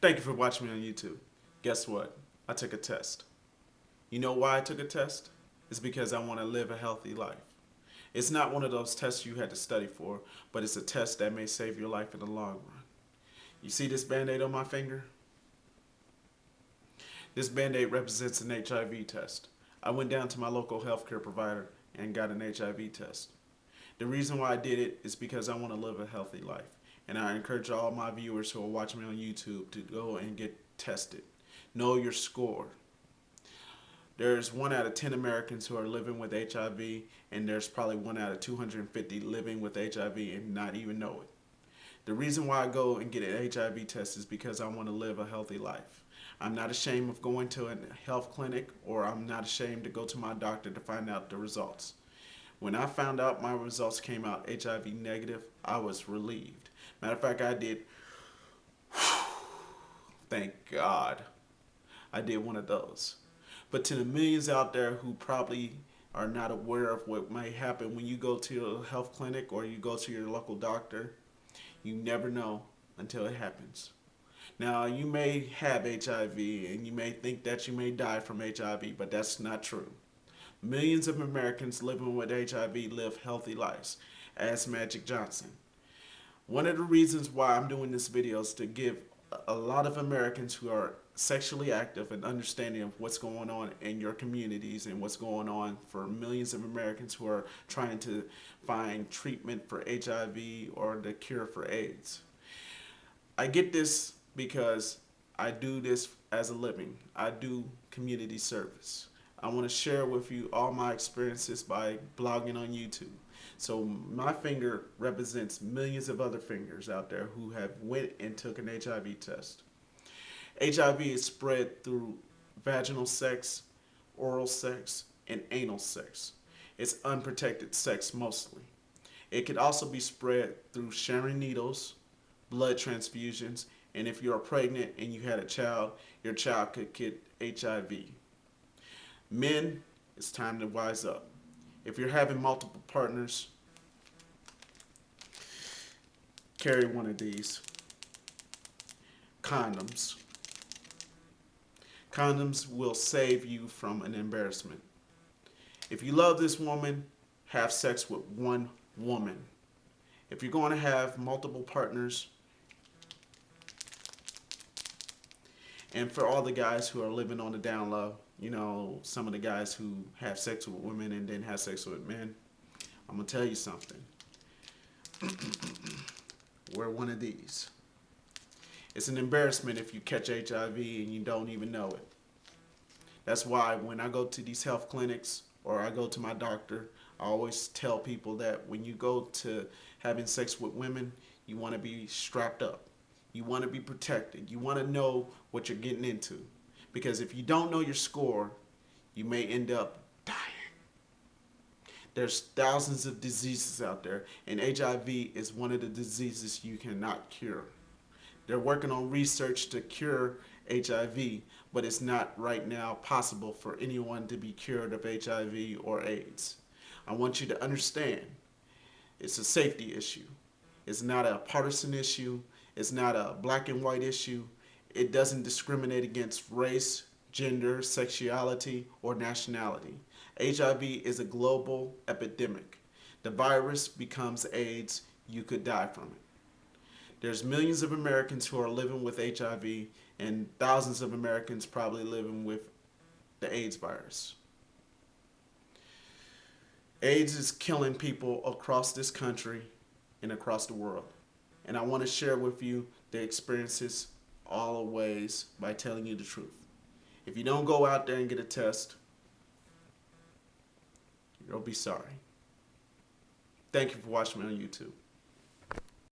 Thank you for watching me on YouTube. Guess what? I took a test. You know why I took a test? It's because I want to live a healthy life. It's not one of those tests you had to study for, but it's a test that may save your life in the long run. You see this band-aid on my finger? This band-aid represents an HIV test. I went down to my local healthcare provider and got an HIV test. The reason why I did it is because I want to live a healthy life. And I encourage all my viewers who are watching me on YouTube to go and get tested. Know your score. There's 1 out of 10 Americans who are living with HIV, and there's probably 1 out of 250 living with HIV and not even know it. The reason why I go and get an HIV test is because I want to live a healthy life. I'm not ashamed of going to a health clinic, or I'm not ashamed to go to my doctor to find out the results. When I found out my results came out HIV negative, I was relieved. Matter of fact, I did, thank God, I did one of those. But to the millions out there who probably are not aware of what may happen when you go to a health clinic or you go to your local doctor, you never know until it happens. Now, you may have HIV and you may think that you may die from HIV, but that's not true. Millions of Americans living with HIV live healthy lives. Ask Magic Johnson. One of the reasons why I'm doing this video is to give a lot of Americans who are sexually active an understanding of what's going on in your communities and what's going on for millions of Americans who are trying to find treatment for HIV or the cure for AIDS. I get this because I do this as a living. I do community service. I want to share with you all my experiences by blogging on YouTube. So my finger represents millions of other fingers out there who have went and took an HIV test. HIV is spread through vaginal sex, oral sex, and anal sex. It's unprotected sex mostly. It could also be spread through sharing needles, blood transfusions, and if you are pregnant and you had a child, your child could get HIV. Men, it's time to wise up. If you're having multiple partners, carry one of these. Condoms. Condoms will save you from an embarrassment. If you love this woman, have sex with one woman. If you're going to have multiple partners, and for all the guys who are living on the down low, you know, some of the guys who have sex with women and then have sex with men, I'm going to tell you something. Wear one of these. It's an embarrassment if you catch HIV and you don't even know it. That's why when I go to these health clinics or I go to my doctor, I always tell people that when you go to having sex with women, you want to be strapped up. You want to be protected. You want to know what you're getting into. Because if you don't know your score, you may end up dying. There's thousands of diseases out there, and HIV is one of the diseases you cannot cure. They're working on research to cure HIV, but it's not right now possible for anyone to be cured of HIV or AIDS. I want you to understand, it's a safety issue. It's not a partisan issue. It's not a black and white issue. It doesn't discriminate against race, gender, sexuality, or nationality. HIV is a global epidemic. The virus becomes AIDS, you could die from it. There's millions of Americans who are living with HIV and thousands of Americans probably living with the AIDS virus. AIDS is killing people across this country and across the world. And I want to share with you the experiences always by telling you the truth. If you don't go out there and get a test, you'll be sorry. Thank you for watching me on YouTube.